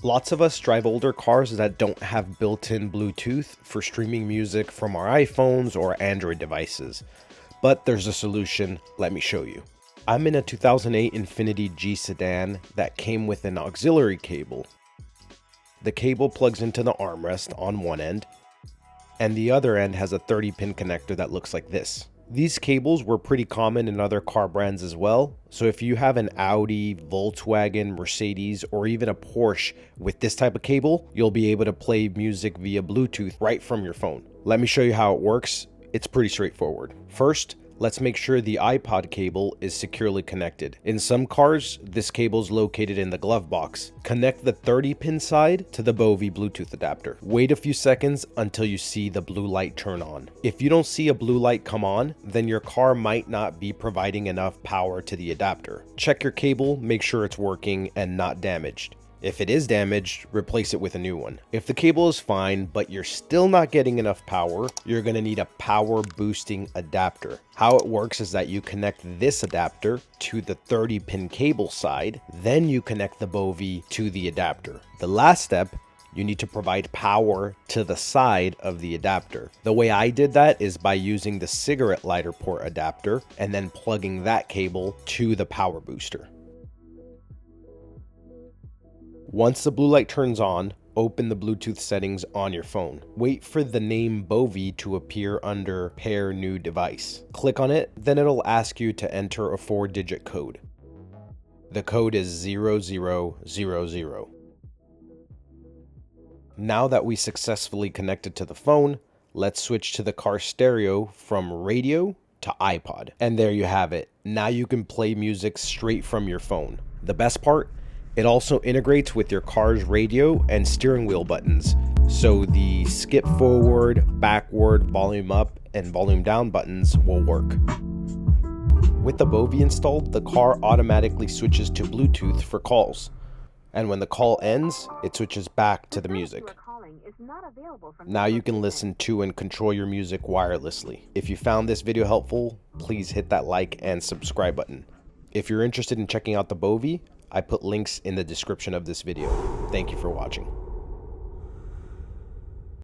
Lots of us drive older cars that don't have built-in Bluetooth for streaming music from our iPhones or Android devices. But there's a solution, let me show you. I'm in a 2008 INFINITI G sedan that came with an auxiliary cable. The cable plugs into the armrest on one end, and the other end has a 30-pin connector that looks like this. These cables were pretty common in other car brands as well, so if you have an Audi, Volkswagen, Mercedes, or even a Porsche with this type of cable, you'll be able to play music via Bluetooth right from your phone. Let me show you how it works. It's pretty straightforward. First, let's make sure the iPod cable is securely connected. In some cars, this cable is located in the glove box. Connect the 30-pin side to the Bovee Bluetooth adapter. Wait a few seconds until you see the blue light turn on. If you don't see a blue light come on, then your car might not be providing enough power to the adapter. Check your cable, make sure it's working and not damaged. If it is damaged, replace it with a new one. If the cable is fine, but you're still not getting enough power, you're gonna need a power boosting adapter. How it works is that you connect this adapter to the 30-pin cable side, then you connect the Bovee to the adapter. The last step, you need to provide power to the side of the adapter. The way I did that is by using the cigarette lighter port adapter and then plugging that cable to the power booster. Once the blue light turns on, open the Bluetooth settings on your phone. Wait for the name Bovee to appear under Pair New Device. Click on it, then it'll ask you to enter a 4-digit code. The code is 0000. Now that we successfully connected to the phone, let's switch to the car stereo from radio to iPod. And there you have it. Now you can play music straight from your phone. The best part? It also integrates with your car's radio and steering wheel buttons, so the skip forward, backward, volume up, and volume down buttons will work. With the Bovee installed, the car automatically switches to Bluetooth for calls, and when the call ends, it switches back to the music. Now you can listen to and control your music wirelessly. If you found this video helpful, please hit that like and subscribe button. If you're interested in checking out the Bovee, I put links in the description of this video. Thank you for watching.